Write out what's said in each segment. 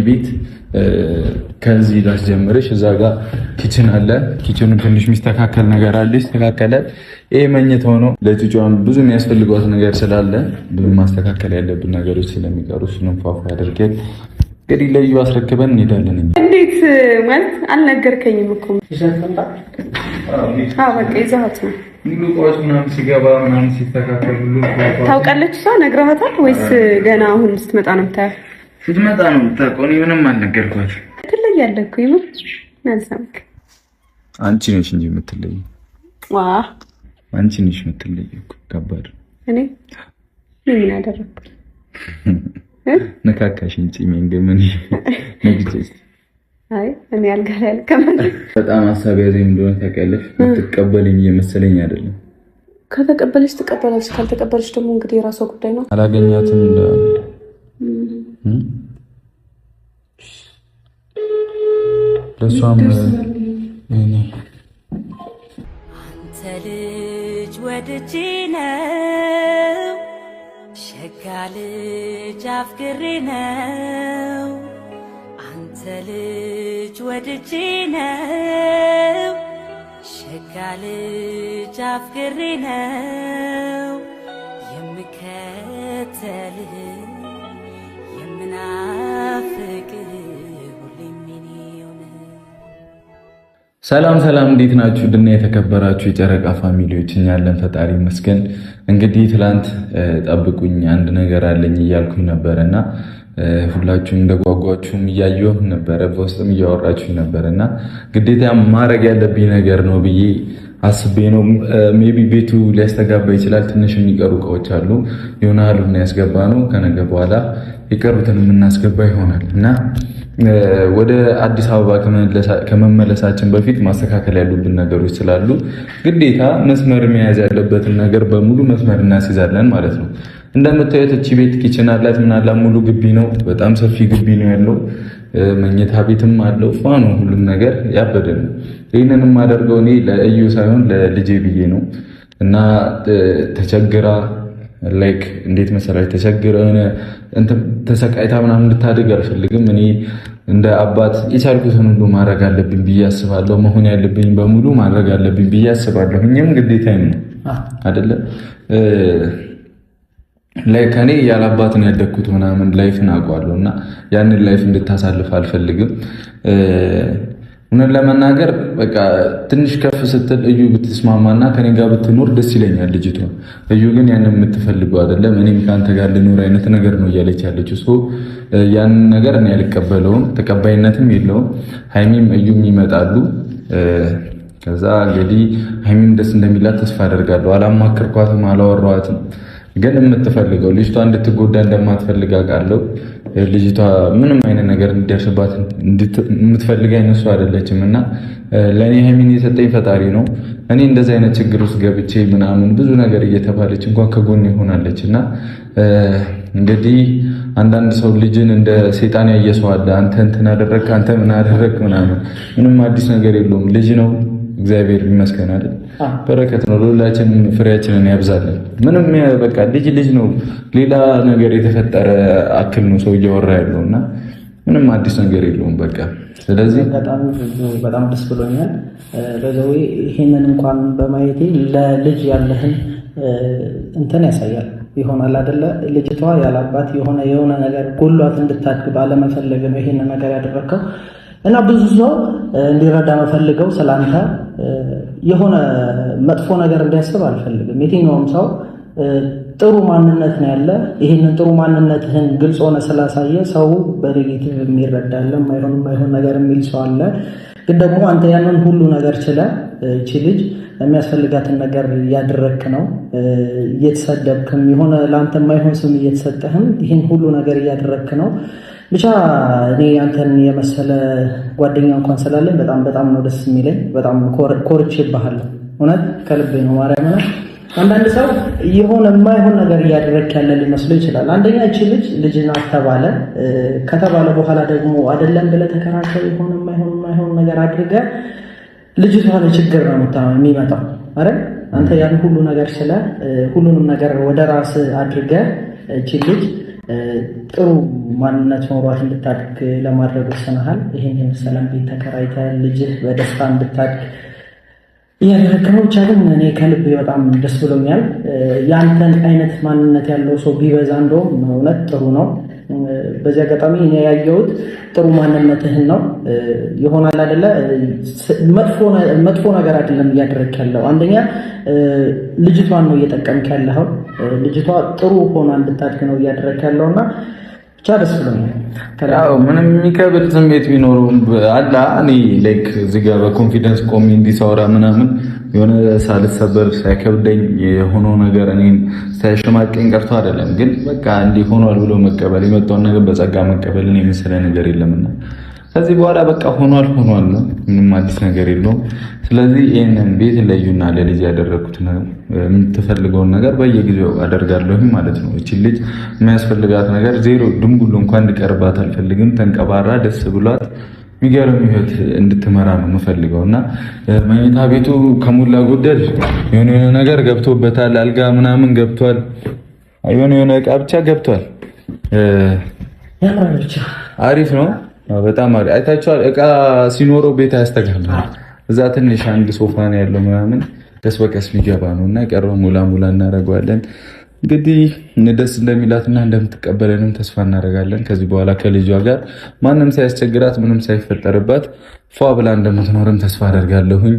ቤት ከዚህ ላስጀምርሽ። እዛ ጋር ኪችን አለ። ኪችኑ ትንሽ የሚስተካከል ነገር አለ፣ ይስተካከላል። ይሄ መኝታው ነው። ለትጫዋም ብዙ የሚያስፈልጓት ነገር ስላለ ብዙ ማስተካከል ያለብን ነገሮች ስለሚቀሩ እሱንም ፏፏ አድርገን እንግዲህ ለዩ አስረክበን እንሄዳለን። እንዴት ማለት አልነገርከኝም እኮ። በቃ ይዘሃት ነው ሙሉ ቋት ምናምን ሲገባ ምናምን ሲስተካከል ሁሉ ታውቃለች። እሷ ነግረሃታል ወይስ ገና አሁን ስትመጣ ነው የምታየው? ስትመጣ ነው የምታውቀው። እኔ ምንም አልነገርኳት። ትለያለህ እኮ ይሁን ናልሳምክ። አንቺ ነሽ እንጂ የምትለይ። አንቺ ነሽ የምትለይ እኮ። ከባድ እኔ ምን አደረኩ? ነካካሽን ፂሜን ግን ምን ነግቼሽ? አይ እኔ አልጋላ ያልከመን በጣም ሐሳብ ያዘኝ እንደሆነ ታውቂያለሽ። ትቀበለኝ እየመሰለኝ አይደለም። ከተቀበለች ትቀበላለች፣ ካልተቀበለች ደግሞ እንግዲህ የራሷ ጉዳይ ነው። አላገኛትም ለሷም አንተ ልጅ ወድጄ ነው ሸጋ ልጅ አፍቅሬ ነው አንተ ልጅ ወድጄ ነው ሸጋ ልጅ አፍቅሬ ነው የምከተልህ የምናፍቅህ ሁሌም የኔ ሆነ። ሰላም ሰላም፣ እንዴት ናችሁ? ድና የተከበራችሁ የጨረቃ ፋሚሊዎች፣ እኛ ያለን ፈጣሪ ይመስገን። እንግዲህ ትላንት ጠብቁኝ አንድ ነገር አለኝ እያልኩኝ ነበረና ሁላችሁም እንደጓጓችሁም እያየሁ ነበረ፣ በውስጥም እያወራችሁኝ ነበርና ግዴታ ማድረግ ያለብኝ ነገር ነው ብዬ አስቤ ነው። ሜቢ ቤቱ ሊያስተጋባ ይችላል። ትንሽ የሚቀሩ እቃዎች አሉ፣ ይሆናሉ እና ያስገባ ነው። ከነገ በኋላ የቀሩትን የምናስገባ ይሆናል እና ወደ አዲስ አበባ ከመመለሳችን በፊት ማስተካከል ያሉብን ነገሮች ስላሉ ግዴታ መስመር መያዝ ያለበትን ነገር በሙሉ መስመር እናስይዛለን ማለት ነው። እንደምታዩት እቺ ቤት ኪችን አላት፣ ምን አላት፣ ሙሉ ግቢ ነው። በጣም ሰፊ ግቢ ነው ያለው። መኝታ ቤትም አለው። ፋኑ ሁሉም ነገር ያበደ ነው። ይህንን የማደርገው እኔ ለእዩ ሳይሆን ለልጄ ብዬ ነው እና ተቸግራ ላይክ እንዴት መሰላች ተቸግረ ተሰቃይታ ምናምን እንድታድግ አልፈልግም። እኔ እንደ አባት የቻልኩትን ሁሉ ማድረግ አለብኝ ብዬ አስባለሁ። መሆን ያለብኝ በሙሉ ማድረግ አለብኝ ብዬ አስባለሁ። እኛም ግዴታዬም ነው አይደለ? ላይክ እኔ ያላባትን ያደግኩት ምናምን ላይፍን አውቀዋለሁ እና ያንን ላይፍ እንድታሳልፍ አልፈልግም። እውነት ለመናገር በቃ ትንሽ ከፍ ስትል እዩ ብትስማማና ከኔ ጋር ብትኖር ደስ ይለኛል ልጅቷ። እዩ ግን ያንን የምትፈልገው አይደለም። እኔም ከአንተ ጋር ልኖር አይነት ነገር ነው እያለች ያለችው። ሶ ያንን ነገር እኔ አልቀበለውም፣ ተቀባይነትም የለውም። ሀይሚም እዩም ይመጣሉ። ከዛ እንግዲህ ሀይሚም ደስ እንደሚላት ተስፋ አደርጋለሁ። አላማከርኳትም፣ አላወራኋትም። ግን የምትፈልገው ልጅቷ እንድትጎዳ እንደማትፈልግ አውቃለሁ። ልጅቷ ምንም አይነት ነገር እንዲደርስባት የምትፈልግ አይነት ሰው አይደለችም እና ለእኔ ሀይሚን የሰጠኝ ፈጣሪ ነው። እኔ እንደዚህ አይነት ችግር ውስጥ ገብቼ ምናምን ብዙ ነገር እየተባለች እንኳን ከጎን ይሆናለች እና እንግዲህ አንዳንድ ሰው ልጅን እንደ ሴጣን ያየ ሰው አለ። አንተ እንትን አደረግክ፣ አንተ ምን አደረግክ ምናምን። ምንም አዲስ ነገር የለውም። ልጅ ነው። እግዚአብሔር ይመስገን አይደል? በረከት ነው። ለሁላችንም ፍሬያችንን ያብዛልን። ምንም በቃ ልጅ ነው። ሌላ ነገር የተፈጠረ አክል ነው ሰው እያወራ ያለውና ምንም አዲስ ነገር የለውም። በቃ ስለዚህ በጣም ደስ ብሎኛል። ለዘው ይሄንን እንኳን በማየቴ ለልጅ ያለህን እንትን ያሳያል ይሆናል አይደለ? ልጅቷ ያላባት የሆነ ነገር ጎሏት እንድታድግ ባለመፈለግ ነው ይሄንን ነገር ያደረከው እና ብዙ ሰው እንዲረዳ መፈልገው ስላንተ የሆነ መጥፎ ነገር እንዲያስብ አልፈልግም። የትኛውም ሰው ጥሩ ማንነት ነው ያለ። ይሄንን ጥሩ ማንነትህን ግልጽ ሆነ ስላሳየ ሰው በኔጌቲቭ የሚረዳለ የማይሆን ነገር የሚል ሰው አለ። ግን ደግሞ አንተ ያንን ሁሉ ነገር ችለ እቺ ልጅ የሚያስፈልጋትን ነገር እያደረክ ነው። እየተሰደብክም የሆነ ለአንተ የማይሆን ስም እየተሰጠህም ይህን ሁሉ ነገር እያደረክ ነው። ብቻ እኔ አንተን የመሰለ ጓደኛ እንኳን ስላለኝ በጣም ነው ደስ የሚለኝ። በጣም ኮርቼብሃለሁ። እውነት ከልቤ ነው ማርያም። አንዳንድ ሰው የሆነ የማይሆን ነገር እያደረክ ያለ ሊመስለው ይችላል። አንደኛ እቺ ልጅ ናት ከተባለ በኋላ ደግሞ አይደለም ብለህ ተከራከር የሆነ የማይሆን ነገር አድርገህ ልጅቷ ለችግር ነው የሚመጣው አይደል? አንተ ያን ሁሉ ነገር ሁሉንም ነገር ወደ ራስ አድርገህ እቺ ልጅ ጥሩ ማንነት ኖሯት እንድታድግ ለማድረግ ወስነሃል። ይህን የመሰለን ቤት ተከራይተህ ልጅህ በደስታ እንድታድግ እያደረግነው። ብቻ ግን እኔ ከልቤ በጣም ደስ ብሎኛል። የአንተን አይነት ማንነት ያለው ሰው ቢበዛ እንደውም እውነት ጥሩ ነው። በዚህ አጋጣሚ እኔ ያየሁት ጥሩ ማንነትህን ነው። ይሆናል አይደለ? መጥፎ ነገር አይደለም እያደረግክ ያለው። አንደኛ ልጅቷን ነው እየጠቀምክ ያለኸው። ልጅቷ ጥሩ ሆና እንድታድግ ነው እያደረግክ ያለውና ብቻ ደስ ብሎኛል። ያው ምንም የሚከብድ ስሜት ቢኖረውም አላ እኔ ላይክ እዚህ ጋር በኮንፊደንስ ቆሜ እንዲሳወራ ምናምን የሆነ ሳልሰበር ሳይከብደኝ የሆነው ነገር እኔን ሳይሸማቀኝ ቀርቶ አይደለም። ግን በቃ እንዲህ ሆኗል ብሎ መቀበል የመጣውን ነገር በጸጋ መቀበልን የመሰለ ነገር የለምና ከዚህ በኋላ በቃ ሆኗል ነው። ምንም አዲስ ነገር የለውም። ስለዚህ ይሄንን ቤት ለዩና ለልጅ ያደረኩት ነው የምትፈልገውን ነገር በየጊዜው አደርጋለሁ ማለት ነው። እቺ ልጅ የሚያስፈልጋት ነገር ዜሮ ድንጉሎ እንኳን እንድቀርባት አልፈልግም። ተንቀባራ ደስ ብሏት የሚገርም ህይወት እንድትመራ ነው የምፈልገውና መኝታ ቤቱ ከሞላ ጎደል የሆነ ነገር ገብቶበታል። አልጋ ምናምን ገብቷል። የሆነ እቃ ብቻ ገብቷል። አሪፍ ነው። በጣም አይታችኋል። እቃ ሲኖረው ቤት ያስተካክላል። እዛ ትንሽ አንድ ሶፋ ነው ያለው ምናምን ቀስ በቀስ የሚገባ ነውና ቀረው ሙላ እናደርገዋለን። እንግዲህ ደስ እንደሚላትና እንደምትቀበለንም ተስፋ እናደርጋለን። ከዚህ በኋላ ከልጇ ጋር ማንም ሳያስቸግራት ምንም ሳይፈጠርባት ፏ ብላ እንደምትኖርም ተስፋ አደርጋለሁኝ።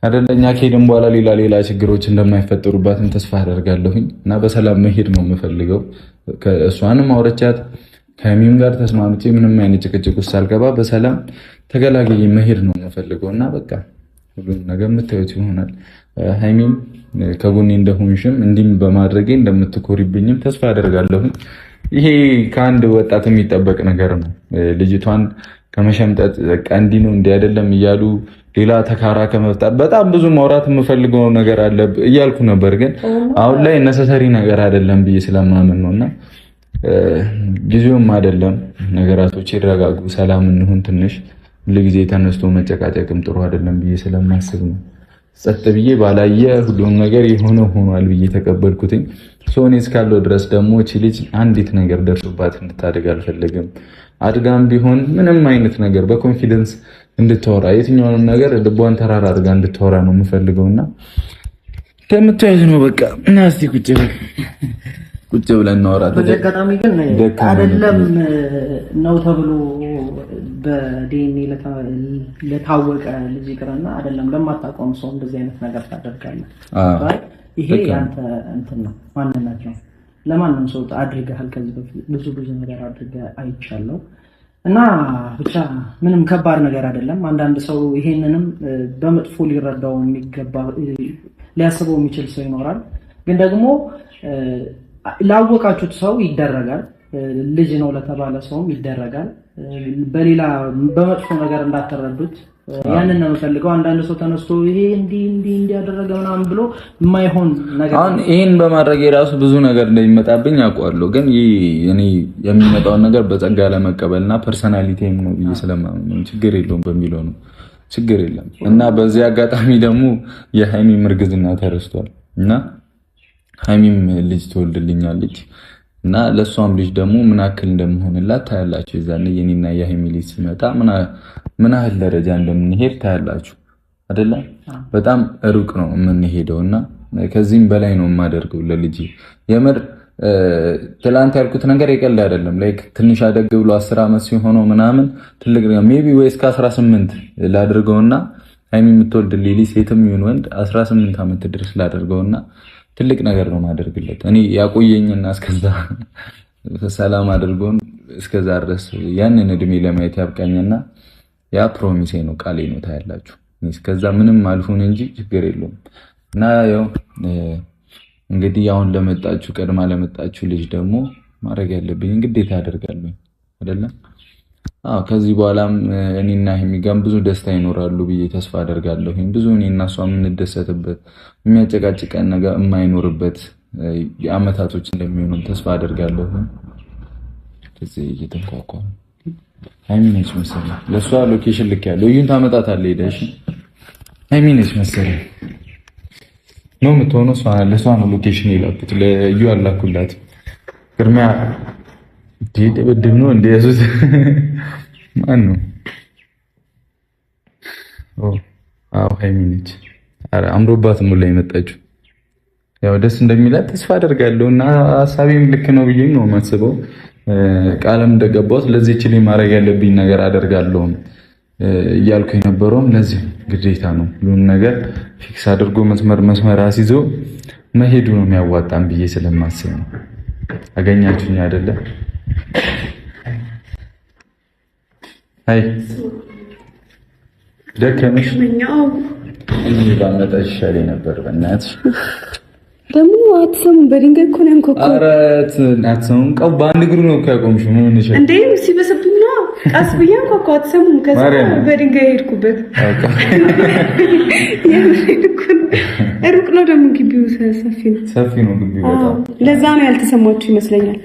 አይደለኛ ከሄድን በኋላ ሌላ ችግሮች እንደማይፈጠሩባትም ተስፋ አደርጋለሁኝ እና በሰላም መሄድ ነው የምፈልገው። እሷንም አውርቻት ከሀይሚም ጋር ተስማምቼ ምንም አይነት ጭቅጭቅ ውስጥ ሳልገባ በሰላም ተገላግዬ መሄድ ነው የምፈልገው እና በቃ ሁሉም ነገር የምታዩት ይሆናል። ሀይሚም ከጎኔ እንደሆንሽም እንዲህም በማድረጌ እንደምትኮሪብኝም ተስፋ አደርጋለሁ። ይሄ ከአንድ ወጣት የሚጠበቅ ነገር ነው። ልጅቷን ከመሸምጠጥ በቃ እንዲህ ነው እንዲህ አይደለም እያሉ ሌላ ተካራ ከመፍጠር በጣም ብዙ ማውራት የምፈልገው ነገር አለ እያልኩ ነበር፣ ግን አሁን ላይ ነሰሰሪ ነገር አይደለም ብዬ ስለማምን ነውና ጊዜውም አይደለም። ነገራቶች ይረጋጉ፣ ሰላም እንሁን። ትንሽ ሁልጊዜ ተነስቶ መጨቃጨቅም ጥሩ አይደለም ብዬ ስለማስብ ነው ጸጥ ብዬ ባላየ ሁሉም ነገር የሆነ ሆኗል ብዬ ተቀበልኩትኝ። ሶኔ እስካለው ድረስ ደግሞ እቺ ልጅ አንዲት ነገር ደርሶባት እንድታድግ አልፈልግም። አድጋም ቢሆን ምንም አይነት ነገር በኮንፊደንስ እንድታወራ የትኛውንም ነገር ልቧን ተራራ አድርጋ እንድታወራ ነው የምፈልገውና ከምታዩት ነው በቃ እና እስቲ ቁጭ ብለን እናወራ። በአጋጣሚ ግን አይደለም ነው ተብሎ በዲኤንኤ ለታወቀ ልጅ ይቅርና አይደለም ለማታውቀውም ሰው እንደዚህ አይነት ነገር ታደርጋለህ። ይሄ ያንተ እንትን ነው ማንነት ነው። ለማንም ሰው አድርገሃል። ከዚህ በፊት ብዙ ነገር አድርገህ አይቻለሁ እና ብቻ ምንም ከባድ ነገር አይደለም። አንዳንድ ሰው ይሄንንም በመጥፎ ሊረዳው የሚገባ ሊያስበው የሚችል ሰው ይኖራል። ግን ደግሞ ላወቃችሁት ሰው ይደረጋል። ልጅ ነው ለተባለ ሰውም ይደረጋል። በሌላ በመጥፎ ነገር እንዳትረዱት። ያንን ነው የምፈልገው። አንዳንድ ሰው ተነስቶ ይሄ እንዲህ ያደረገ ምናምን ብሎ የማይሆን ነገር አሁን ይሄን በማድረግ የራሱ ብዙ ነገር እንደሚመጣብኝ አውቃለሁ። ግን እኔ የሚመጣውን ነገር በጸጋ ለመቀበልና ፐርሰናሊቲም ነው ብዬ ስለማምን ችግር የለውም በሚለው ነው ችግር የለም። እና በዚህ አጋጣሚ ደግሞ የሀይሚም እርግዝና ተረስቷል እና ሀይሚም ልጅ ትወልድልኛለች እና ለሷም ልጅ ደግሞ ምን አክል እንደምሆንላት ታያላችሁ። የዛኔ የኔና የሀይሚ ልጅ ሲመጣ ምን ያህል ደረጃ እንደምንሄድ ታያላችሁ አይደለ? በጣም ሩቅ ነው የምንሄደውና ከዚህም በላይ ነው የማደርገው ለልጅ። የምር ትላንት ያልኩት ነገር የቀልድ አይደለም። ላይክ ትንሽ አደግ ብሎ 10 ዓመት ሲሆነው ምናምን ትልቅ ነው ሜቢ ወይ እስከ 18 ላድርገውና ሀይሚ የምትወልድልኝ ልጅ ሴትም ይሁን ወንድ 18 ዓመት ድረስ ላድርገውና ትልቅ ነገር ነው ማደርግለት። እኔ ያቆየኝና እስከዛ ሰላም አድርጎን እስከዛ ድረስ ያንን እድሜ ለማየት ያብቃኝና ያ ፕሮሚሴ ነው ቃሌ ነው ታያላችሁ። እስከዛ ምንም አልሁን እንጂ ችግር የለውም። እና ያው እንግዲህ አሁን ለመጣችሁ ቀድማ ለመጣችሁ ልጅ ደግሞ ማድረግ ያለብኝ ግዴታ አደርጋለሁ አይደለም? ከዚህ በኋላም እኔና ሀይሚ ጋር ብዙ ደስታ ይኖራሉ ብዬ ተስፋ አደርጋለሁ። ብዙ እኔና እሷ የምንደሰትበት የሚያጨቃጭቀን ነገር የማይኖርበት የአመታቶች እንደሚሆኑ ተስፋ አደርጋለሁ። ከዚህ እየተንኳኳ ሀይሚ ነች መሰለኝ ለእሷ ሎኬሽን ልክ ያለው እዩን ታመጣታለህ ሄደሽ ሀይሚ ነች መሰለኝ ነው የምትሆነው። ለእሷ ነው ሎኬሽን የላኩት ለእዩ አላኩላት። ቅድሚያ ድብድብ ነው እንደ ኢየሱስ ማን ነው? አዎ ሃይሚ ነች። ኧረ አምሮባት ነው ላይ መጣችው። ያው ደስ እንደሚላት ተስፋ አደርጋለሁ እና ሐሳቤም ልክ ነው ብዬ ነው የማስበው። ቃልም እንደገባሁት ለዚህ እቺ ላይ ማድረግ ያለብኝ ነገር አደርጋለሁ እያልኩ የነበረውም ለዚህ ግዴታ ነው። ሁሉን ነገር ፊክስ አድርጎ መስመር አስይዞ መሄዱ ነው የሚያዋጣም ብዬ ስለማስብ ነው። አገኛችሁኝ አይደለ? አይ ደከመሽ እኔ ባመጣሽ ይሻለኝ ነበር። በእናትሽ ደግሞ አትሰሙም። በድንጋይ እኮ ነው እንኮ አራት አትሰሙም። ቀው በአንድ እግሩ ነው ያቆምሽው። ምን ሆነሽ እንዴ? ሲበሰብኝ ነው ቀስ ብዬ እንኳን እኮ አትሰሙም። ከዛ በድንጋይ ሄድኩበት። ሩቅ ነው ደግሞ ግቢው ሰፊ ነው ግቢው በጣም ለዛ ነው ያልተሰማችሁ ይመስለኛል።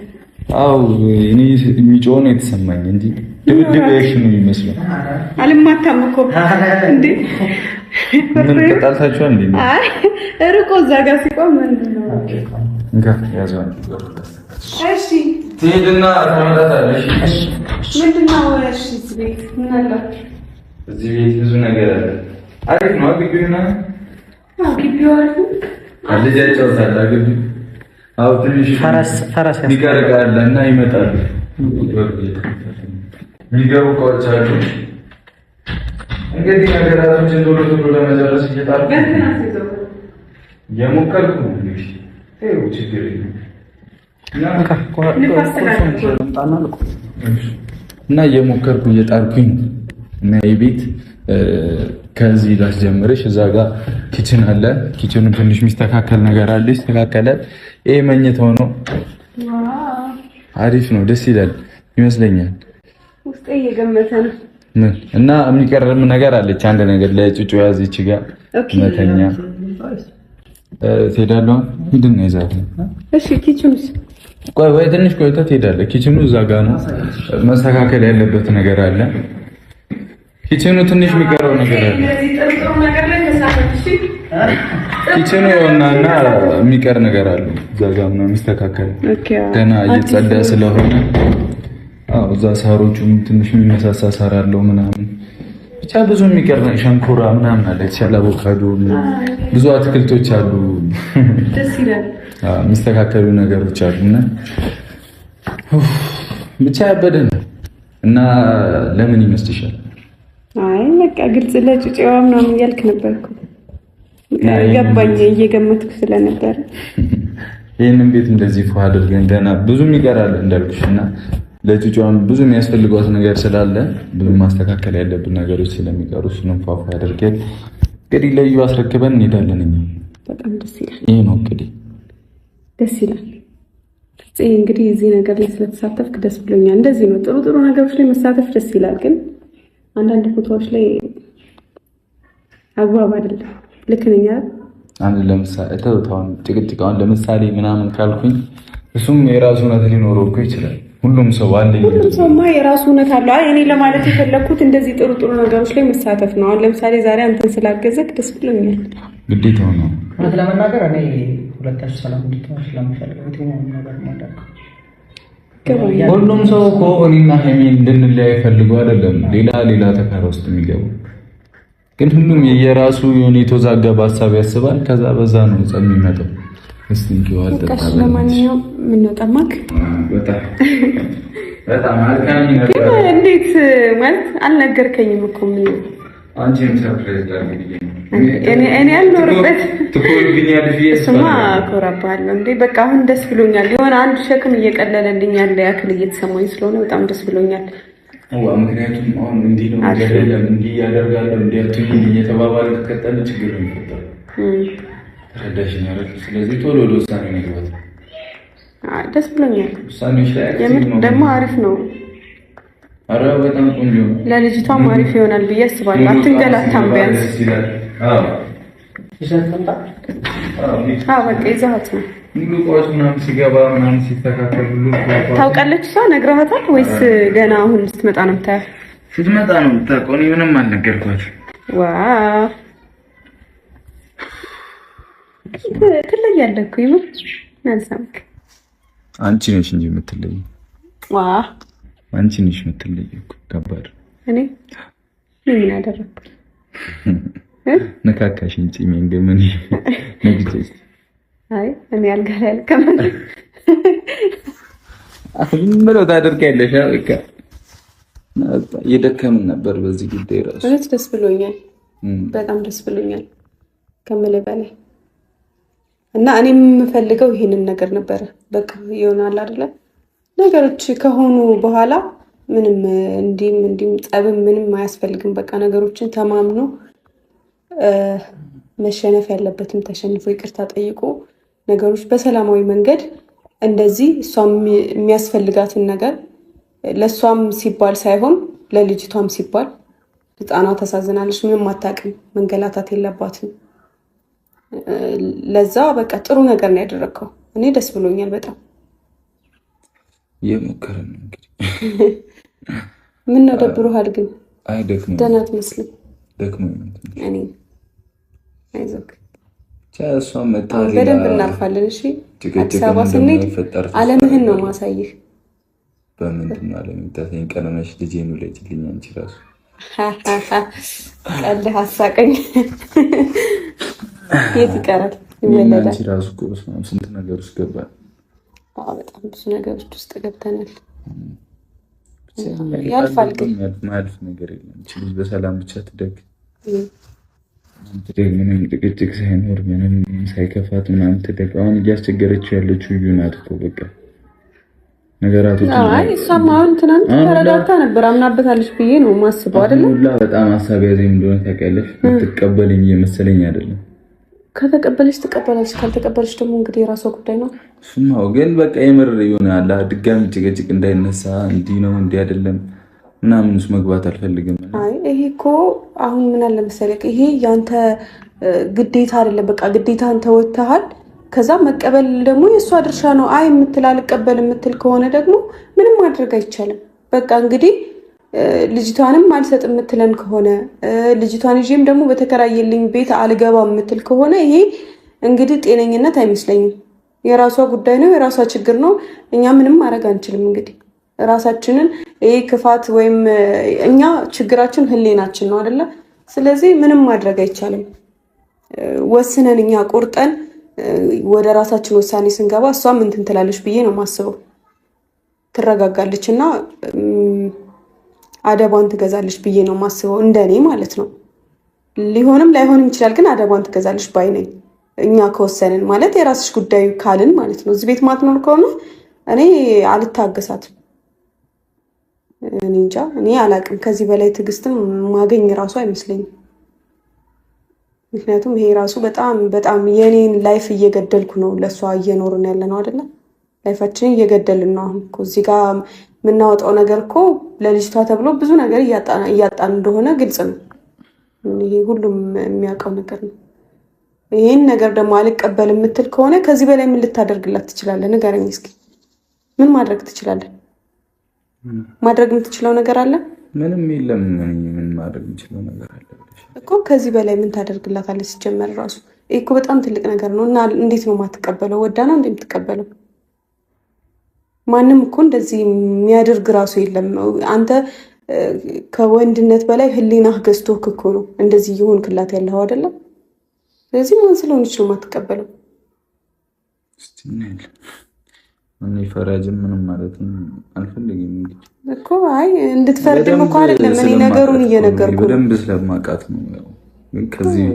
አው እኔ የሚጮህ ነው የተሰማኝ እንጂ ድብድብ ያሽ ነው የሚመስለው። አልማታም እኮ እንዴ ምን ተጣልታችሁ እንዴ? አይ ሩቆ እዛ ጋር ሲቆም ምንድን ነው እንካ ያዘው። እሺ ትሄድና ታመጣታለሽ። ምንድን ነው? እሺ እዚህ ቤት ምን አለ? እዚህ ቤት ብዙ ነገር አለ። አሪፍ ነው ግቢውና ግቢው አሪፍ ነው። ልጅ ያጫውታል ግቢው። አው ትንሽ ፈረስ ይቀርቃል እና ይመጣል። የሚገቡ እቃዎች አሉ። እንግዲህ ነገራቶችን ቶሎ ለመጨረስ እየጣርኩ የሞከርኩ ነው። እንግዲህ ይኸው ችግር የለም እና እየሞከርኩ እየጣርኩኝ ነው። እና የቤት ከዚህ ላስጀምርሽ። እዛ ጋር ኪችን አለ። ኪችኑ ትንሽ የሚስተካከል ነገር አለ፣ ይስተካከላል። ይሄ መኝታው ነው። አሪፍ ነው፣ ደስ ይላል ይመስለኛል። ውስጤ እየገመተ ነው። እና የሚቀርም ነገር አለች። አንድ ነገር ለጭጩ ያዝች ጋር መተኛ ትሄዳለህ። ምንድን ነው ይዛት? እሺ ኪችኑስ? ቆይ ትንሽ ቆይተህ ትሄዳለህ። ኪችኑ እዛ ጋር ነው። መስተካከል ያለበት ነገር አለ። ኪችኑ ትንሽ የሚቀረው ነገር አለ። ኪችኑ እና የሚቀር ነገር አለ። እዛ ጋር ነው የሚስተካከል። ገና እየጸዳ ስለሆነ አዎ እዛ ሳሮቹም ትንሽ የሚመሳሳ ሳር አለው ምናምን ብቻ ብዙ የሚቀር ሸንኮራ ምናምን አለ። የተሻለ አቮካዶ ብዙ አትክልቶች አሉ። ደስ ይላል። የሚስተካከሉ ነገሮች አሉና ብቻ ያበደ ነው። እና ለምን ይመስልሻል? አይ በቃ ግልጽ ለጭጭዋ ምናምን እያልክ ነበርኩ። ገባኝ እየገመትኩ ስለነበር ይሄንን ቤት እንደዚህ ፏ አድርገን ገና ብዙም ይቀራል እንዳልኩሽና ለጭጭዋም ብዙ የሚያስፈልጓት ነገር ስላለ ብዙ ማስተካከል ያለብን ነገሮች ስለሚቀሩ እሱንም ፏ አድርገን እንግዲህ ለዩ አስረክበን እንሄዳለን። እኛ በጣም ደስ ይላል። ይሄ ነው እንግዲህ ደስ ይላል። እንግዲህ እዚህ ነገር ላይ ስለተሳተፍክ ደስ ብሎኛል። እንደዚህ ነው ጥሩ ነገሮች ላይ መሳተፍ ደስ ይላል። ግን አንዳንድ ቦታዎች ላይ አግባብ አይደለም። ልክ ነኝ አይደል? አንድ ለምሳሌ ተውታውን ጭቅጭቃውን ለምሳሌ ምናምን ካልኩኝ እሱም የራሱ እውነት ሊኖረው እኮ ይችላል። ሁሉም ሰው ሰውማ የራሱ እውነት አለው። አይ እኔ ለማለት የፈለኩት እንደዚህ ጥሩ ነገሮች ላይ መሳተፍ ነው። አሁን ለምሳሌ ዛሬ አንተን ስላገዘክ ደስ ብሎኛል። ግዴታው ነው። እውነት ለመናገር እኔ ሁለታችሁ ሰላም እንድትሆኑ ስለምፈልግ የትኛውም ነገር ማድረግ ሁሉም ሰው እኮ እኔና ሀይሚ እንድንለያይ ፈልጎ አይደለም ሌላ ተካራ ውስጥ የሚገቡ ግን ሁሉም የየራሱ የሆነ የተወዛገበ ሀሳብ ያስባል። ከዛ በዛ ነው ጸብ የሚመጣው። እስቲ እንግዲህ ወጣሽ ለማንኛውም ምን ነው ጠማክ? በጣም አልካኝ ነበር። እንዴት ማለት አልነገርከኝም እኮ ምን አንቺም ሰርፕራይዝ አድርገኝ። እኔ አልኖርበት ትኮልብኛለሽ። እሱማ እኮራብሃለሁ እንዴ። በቃ አሁን ደስ ብሎኛል። የሆነ አንድ ሸክም እየቀለለልኝ ያለ ያክል እየተሰማኝ ስለሆነ በጣም ደስ ብሎኛል። ምክንያቱም አሁን እንዲህ ነው ገደለም እንዲህ ያደርጋለሁ እንዲህ አትሁን እየተባባለ ከተቀጠለ ችግር ነው የሚፈጠረው። ተረዳሽኝ አይደል? ስለዚህ ቶሎ ወደ ውሳኔ መግባት። ደስ ብሎኛል። ውሳኔዎች ላይ ደግሞ አሪፍ ነው። ኧረ በጣም ቆንጆ ነው። ለልጅቷም አሪፍ ይሆናል ብዬ አስባለሁ። አትንገላታም ቢያንስ። በቃ ይዘሃት ነው ሙሉ እቃዎች ምናምን ሲገባ ምናምን ሲስተካከል ሁሉ ታውቃለች። እሷ ነግረሃታል ወይስ ገና አሁን ስትመጣ ነው የምታያት? ስትመጣ ነው የምታውቀው። እኔ ምንም አልነገርኳትም። ዋው ትለያለህ እኮ ይሁን። ናልሳምክ አንቺ ነሽ እንጂ የምትለይ። አንቺ ነሽ የምትለየው እኮ ከባድ እኔ ምን አደረኩ ነካካሽ እንጂ ምን ነግጄሽ አይ እኔ አልጋ ላይ አልቀመጥ አሁን ምን ታደርጊያለሽ በቃ እየደከምን ነበር በዚህ ጉዳይ ራሱ እውነት ደስ ብሎኛል በጣም ደስ ብሎኛል ከመለ በላይ እና እኔም የምፈልገው ይሄንን ነገር ነበር በቃ ይሆናል አይደለ ነገሮች ከሆኑ በኋላ ምንም እንዲም ጸብም ምንም አያስፈልግም በቃ ነገሮችን ተማምኖ መሸነፍ ያለበትም ተሸንፎ ይቅርታ ጠይቆ ነገሮች በሰላማዊ መንገድ እንደዚህ እሷም የሚያስፈልጋትን ነገር ለሷም ሲባል ሳይሆን ለልጅቷም ሲባል ህፃኗ ተሳዝናለች ምንም አታውቅም መንገላታት የለባትም ለዛ በቃ ጥሩ ነገር ነው ያደረከው እኔ ደስ ብሎኛል በጣም የሞከረን እንግዲህ ምን ነው ደብሮሃል ግን አይ ደክሞ ደህና አትመስልም ደክሞ እኔ አይዞክ ቻሷም መጣሊ በደንብ እናርፋለን እሺ አዲስ አበባ ስንሄድ ዓለምህን ነው ማሳይህ በምንድን ነው ዓለም ታሰኝ ቀለመሽ ልጄን ወለጅልኝ አንቺ ራሱ ቀልድ ሐሳቀኝ የት ይቀራል ይወለዳል አንቺ ራሱ ቁርስ ነው ስንት ነገር ውስጥ ገባል በጣም ብዙ ነገሮች ውስጥ ገብተናል ያልፋል ግን ማልፍ ነገር የለም እቺ ልጅ በሰላም ብቻ ትደግ ምንም ጥቅጥቅ ሳይኖር ምንም ሳይከፋት ምናምን ትደግ አሁን እያስቸገረች ያለችው ዩናት እኮ በቃ ነገራቶች አይ እሷም አሁን ትናንት ተረዳታ ነበር አምናበታለች ብዬ ነው ማስበው አይደለም ሁላ በጣም ሐሳብ ያዘኝ እንደሆነ ታውቂያለሽ ትቀበለኝ እየመሰለኝ አይደለም ከተቀበለች ተቀበለች ካልተቀበለች ደግሞ እንግዲህ የራሷ ጉዳይ ነው ስማው ግን በቃ የምር ይሆናል ድጋሚ ጭቅጭቅ እንዳይነሳ እንዲህ ነው እንዲህ አይደለም ምናምንስ መግባት አልፈልግም አይ ይሄ እኮ አሁን ምን አለ መሰለህ ይሄ ያንተ ግዴታ አይደለም በቃ ግዴታ አንተ ወጥተሃል ከዛ መቀበል ደግሞ የሷ ድርሻ ነው አይ የምትል አልቀበል የምትል ከሆነ ደግሞ ምንም ማድረግ አይቻልም በቃ እንግዲህ ልጅቷንም አልሰጥ የምትለን ከሆነ ልጅቷን ይዤም ደግሞ በተከራየልኝ ቤት አልገባ የምትል ከሆነ ይሄ እንግዲህ ጤነኝነት አይመስለኝም የራሷ ጉዳይ ነው የራሷ ችግር ነው እኛ ምንም ማድረግ አንችልም እንግዲህ ራሳችንን ይሄ ክፋት ወይም እኛ ችግራችን ህሊናችን ነው አይደለ ስለዚህ ምንም ማድረግ አይቻልም ወስነን እኛ ቁርጠን ወደ ራሳችን ውሳኔ ስንገባ እሷም እንትን ትላለች ብዬ ነው ማስበው ትረጋጋለችና አደባን ትገዛለች ብዬ ነው ማስበው እንደኔ ማለት ነው ሊሆንም ላይሆንም ይችላል ግን አደባን ትገዛለች ባይ ነኝ እኛ ከወሰንን ማለት የራስሽ ጉዳይ ካልን ማለት ነው እዚህ ቤት ማትኖር ከሆነ እኔ አልታገሳትም እኔ እንጃ እኔ አላቅም ከዚህ በላይ ትግስትም ማገኝ ራሱ አይመስለኝም ምክንያቱም ይሄ ራሱ በጣም የኔን ላይፍ እየገደልኩ ነው ለሷ እየኖርን ያለ ነው አይደለ ላይፋችንን እየገደልን ነው አሁን እዚህ ጋር ምናወጣው ነገር እኮ ለልጅቷ ተብሎ ብዙ ነገር እያጣን እንደሆነ ግልጽ ነው ይሄ ሁሉም የሚያውቀው ነገር ነው ይሄን ነገር ደግሞ አልቀበል የምትል ከሆነ ከዚህ በላይ ምን ልታደርግላት ትችላለህ ንገረኝ እስኪ ምን ማድረግ ትችላለህ ማድረግ የምትችለው ነገር አለ ምንም የለም ምን ማድረግ የምችለው ነገር አለ እኮ ከዚህ በላይ ምን ታደርግላታለህ ሲጀመር ራሱ እኮ በጣም ትልቅ ነገር ነው እና እንዴት ነው ማትቀበለው ወዳና እንደምትቀበለው ማንም እኮ እንደዚህ የሚያደርግ ራሱ የለም አንተ ከወንድነት በላይ ህሊናህ ገዝቶክ እኮ ነው እንደዚህ ይሆንክላት ያለው አይደለም ስለዚህ ማን ስለሆነች ነው ማትቀበለው ስትነል እኔ ፈራጅም ምንም ማለት አልፈልግም እንግዲህ እኮ አይ እንድትፈርድም እኮ አይደለም እኔ ነገሩን እየነገርኩ በደንብ ስለማውቃት ነው ያው ግን ከዚህ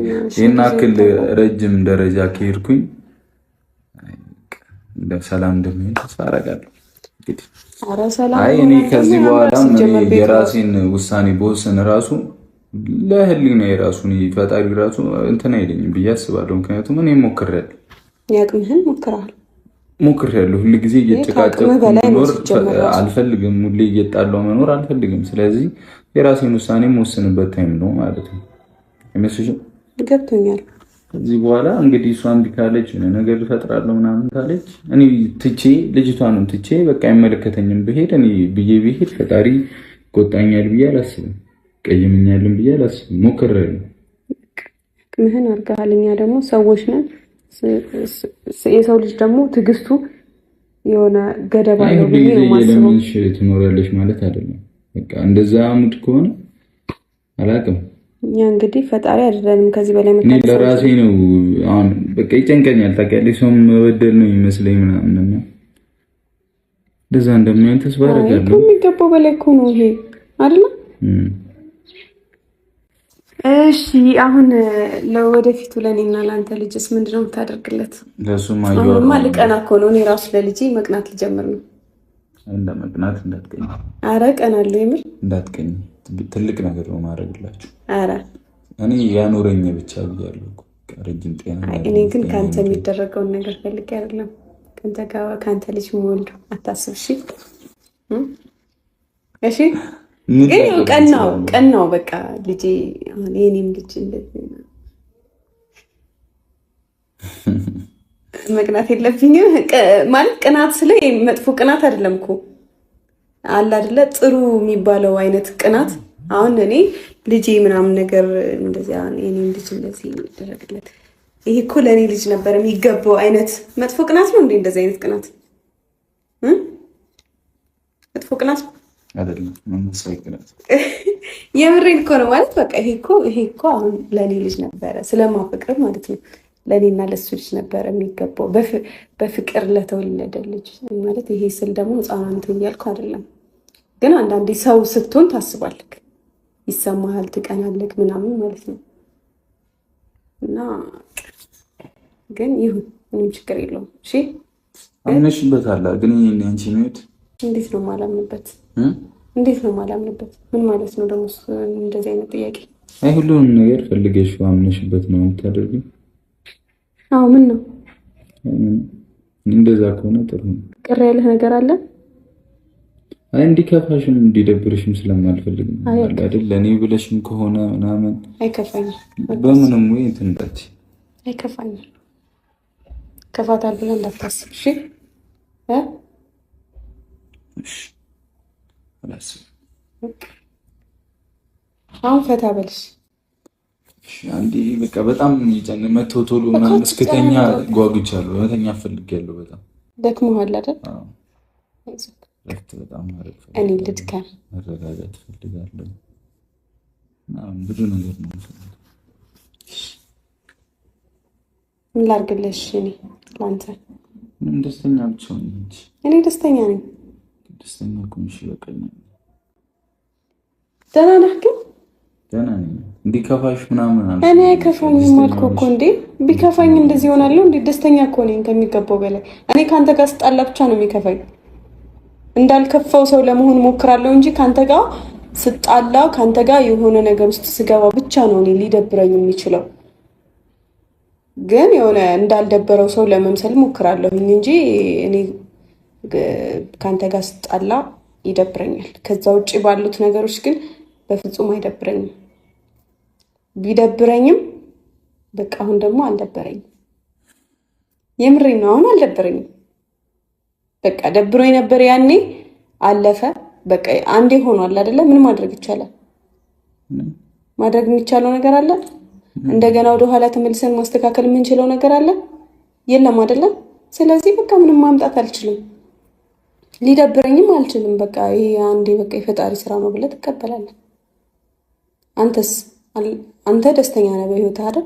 የናክል ረጅም ደረጃ ከሄድኩኝ ሰላም እንደሚሆን ተስፋ አደርጋለሁ እንግዲህ አይ እኔ ከዚህ በኋላ የራሴን ውሳኔ በወሰን ራሱ ለህሊና የራሱን ፈጣሪ ራሱ እንትን አይለኝም ብዬ አስባለሁ ምክንያቱም እኔ ሞክሬያለሁ ያቅምህን ሞክሬያለሁ ሁሉ ጊዜ እየተቃጠልኩ መኖር አልፈልግም ሁሌ እየጣለው መኖር አልፈልግም ስለዚህ የራሴን ውሳኔ መወሰንበት ታይም ነው ማለት ነው አይመስልሽም ገብቶኛል እዚህ በኋላ እንግዲህ እሷን ቢካለች ነገር ልፈጥራለሁ ምናምን ካለች እኔ ትቼ ልጅቷንም ትቼ በቃ አይመለከተኝም ብሄድ እኔ ብሄድ ፈጣሪ ቆጣኛል ብዬ አላስብም ቀይምኛልም ብዬ አላስብም ሞክሬያለሁ ምህን አርጋልኛ ደግሞ ሰዎች ነን የሰው ልጅ ደግሞ ትግስቱ የሆነ ገደብ አለው ብዬ ነው የማስበው። ለምንሽ ትኖሪያለሽ ማለት አይደለም። በቃ እንደዛ ሙድ ከሆነ አላውቅም። እኛ እንግዲህ ፈጣሪ አይደለንም ከዚህ በላይ መጣ። እኔ ለራሴ ነው አሁን በቃ ይጨንቀኛል። ታውቂያለሽ ሰው መበደል ነው ይመስለኝ ምናምን እና እንደዛ እንደሚሆን ተስፋ አደርጋለሁ። ከሚገባው በላይ እኮ ነው ይሄ አይደል? እሺ አሁን ለወደፊቱ ለኔና ለአንተ ልጅስ ምንድነው የምታደርግለት? ለሱም አሁንማ ልቀና እኮ ነው። እኔ ራሱ ለልጄ መቅናት ልጀምር ነው። እንደ መቅናት እንዳትቀኝ። አረ ቀናለሁ የምር እንዳትቀኝ። ትልቅ ነገር ነው ማድረግላችሁ። አረ እኔ ያኖረኝ ብቻ ብያለሁ እኮ ረጅም ጤና። እኔ ግን ካንተ የሚደረገውን ነገር ፈልጌ አይደለም ካንተ ልጅ ወልድ አታስብ። እሺ ግን ቀናው በቃ ልጄ የኔም ልጅ እንደዚህ መቅናት የለብኝም ማለት ቅናት ስለ መጥፎ ቅናት አይደለም እኮ አለ አይደለ ጥሩ የሚባለው አይነት ቅናት። አሁን እኔ ልጄ ምናምን ነገር እንደዚህ የኔም ልጅ እንደዚህ ይደረግለት ይሄ እኮ ለኔ ልጅ ነበር የሚገባው አይነት መጥፎ ቅናት ነው እንዴ? እንደዚህ አይነት ቅናት መጥፎ ቅናት አይደለም። መንፈሳዊ ቅናት የምሬን እኮ ነው ማለት በቃ ይሄ እኮ አሁን ለኔ ልጅ ነበረ ስለማፈቅር ማለት ነው። ለኔና ለሱ ልጅ ነበረ የሚገባው በፍቅር ለተወለደ ልጅ ማለት ይሄ ስል ደግሞ ህፃናት እያልኩ አይደለም። ግን አንዳንዴ ሰው ስትሆን ታስባለህ፣ ይሰማሃል፣ ትቀናለህ ምናምን ማለት ነው። እና ግን ይሁን ምንም ችግር የለውም። እሺ አምነሽበታል። ግን አንቺ ነው እንዴት ነው ማላምንበት? እንዴት ነው ማላምንበት? ምን ማለት ነው ደግሞ እንደዚህ አይነት ጥያቄ? አይ ሁሉንም ነገር ፈልገሽ አምነሽበት ነው የምታደርጊው? አዎ ምን ነው እንደዛ ከሆነ ጥሩ ነው። ቅር ያለህ ነገር አለ? አይ እንዲከፋሽም እንዲደብርሽም ስለማልፈልግ ነው አይደል? ለኔ ብለሽም ከሆነ ምናምን አይከፋኝም። በምንም ወይ እንትንጣች አይከፋኝም። ከፋታል ብለህ እንዳታስብ እሺ? እሺ አላስብም። አሁን ፈታ በልሽ። አንዴ በቃ በጣም ይጨንቅ መቶ ቶሎ ምናምን እስከተኛ ጓጉቻለሁ። በተኛ ፈልጌያለሁ። በጣም ደክሞሃል አይደል? አዎ በጣም ማለት እኔ ልድከም መረጋጋት ፈልጋለሁ። ብዙ ነገር ነው የምፈልገው። ምን ላድርግልሽ? እኔ ለአንተ ምንም ደስተኛ ብቻ ነኝ። እኔ ደስተኛ ነኝ። ደስተኛ ኮንሽ በቀኝ ደህና ነህ? ግን ደህና ነኝ። እንዲከፋሽ ምናምን እኔ አይከፋኝም አልኩህ እኮ። እንዴ ቢከፋኝ እንደዚህ ይሆናለሁ እንዴ? ደስተኛ እኮ ነኝ ከሚገባው በላይ። እኔ ካንተ ጋር ስጣላ ብቻ ነው የሚከፋኝ። እንዳልከፋው ሰው ለመሆን ሞክራለሁ እንጂ ካንተ ጋር ስጣላ ካንተ ጋር የሆነ ነገር ውስጥ ስገባ ብቻ ነው እኔ ሊደብረኝ የሚችለው። ግን የሆነ እንዳልደበረው ሰው ለመምሰል ሞክራለሁ እንጂ እኔ ካንተ ጋር ስጣላ ይደብረኛል። ከዛ ውጪ ባሉት ነገሮች ግን በፍጹም አይደብረኝም። ቢደብረኝም በቃ አሁን ደግሞ አልደበረኝም። የምሬን ነው። አሁን አልደበረኝም። በቃ ደብሮኝ ነበር ያኔ፣ አለፈ። በቃ አንዴ ሆኗል አይደለ? ምን ማድረግ ይቻላል? ማድረግ የሚቻለው ነገር አለ? እንደገና ወደ ኋላ ተመልሰን ማስተካከል የምንችለው ነገር አለ? የለም አይደለ? ስለዚህ በቃ ምንም ማምጣት አልችልም፣ ሊደብረኝም አልችልም። በቃ ይሄ አንዴ በቃ የፈጣሪ ስራ ነው ብለህ ትቀበላለህ። አንተስ? አንተ ደስተኛ ነህ በህይወት አይደል?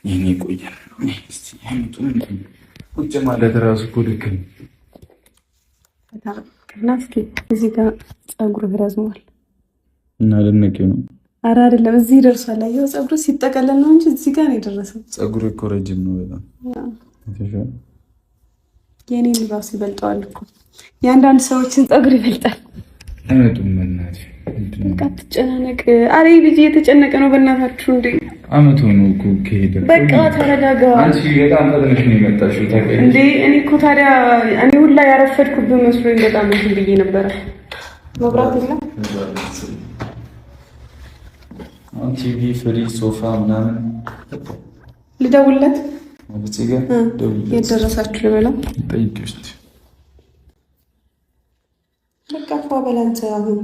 የኔ ቆየ ቁጭ ማለት ራሱ እኮ ልክ ነው። እስኪ እዚህ ጋር ፀጉርህ ረዝሟል እና ልነቂው ነው? ኧረ አይደለም፣ እዚህ ደርሷል። አየሁ ፀጉርህ ሲጠቀለል ነው እንጂ እዚህ ጋር ነው የደረሰው። ፀጉርህ እኮ ረጅም ነው በጣም። የኔን ራሱ ይበልጠዋል እኮ። የአንዳንድ ሰዎችን ፀጉር ይበልጣል። አይመጡም በእናትህ በቃ አትጨናነቅ። አሬ ልጅ እየተጨነቀ ነው በእናታችሁ። እንዴ አመት ሆኖ እኮ ከሄደ በቃ ተረጋጋ። አንቺ በጣም ፈጥነሽ ነው የመጣሽው ታውቂያለሽ እንዴ። እኔ እኮ ታዲያ እኔ ሁላ ያረፈድኩብህ መስሎኝ በጣም እንትን ብዬ ነበረ። መብራት የለም። ቲቪ፣ ፍሪጅ፣ ሶፋ ምናምን ልደውልለት። አብጽጋ ደውልለት። የደረሳችሁ ልበለው። ጠይቂው እስኪ በቃ በላንተ አሁን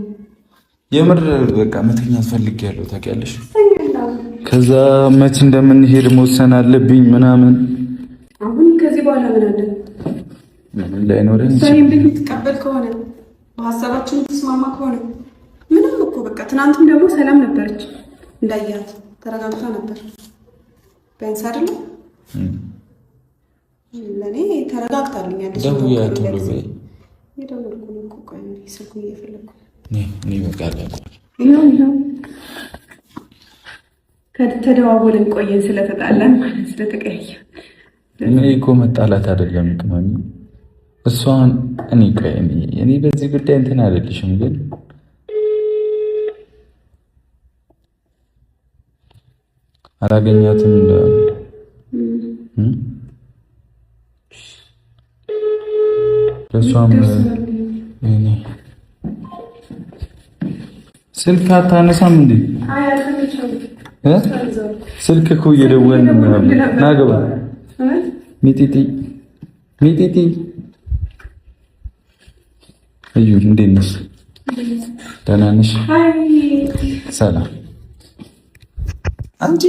የምር በቃ መተኛት ፈልጌያለሁ ታውቂያለሽ። ከዛ መች እንደምንሄድ መወሰን አለብኝ ምናምን። አሁን ከዚህ በኋላ ምን አለ? ላይኖረን እሷን ብትቀበል ከሆነ በሀሳባችን ተስማማ ከሆነ ምንም እኮ በቃ ትናንትም ደግሞ ሰላም ነበረች እንዳያት ተረጋግታ ነበር። ቢያንስ አይደለም ለኔ ተረጋግታልኛለች። ደውያት ሁሉ በይ የደወልኩ ነው እኮ ቆይ ስልኩ እየፈለኩ ነይ በቃ ይኸው ከተደዋወልን ቆየን ስለተጣላን ማለት ስለተቀያየ እኔ እኮ መጣላት አይደለም ቅመሚ እሷን እኔ በዚህ ጉዳይ እንትን አይደልሽም ግን አላገኛትም ለሷም ስልክ አታነሳም እንዴ? ስልክ እኮ እየደወልን ና ግባ ሚጢጢ እዩ እንዴት ነሽ? ደህና ነሽ? ሰላም አንቺ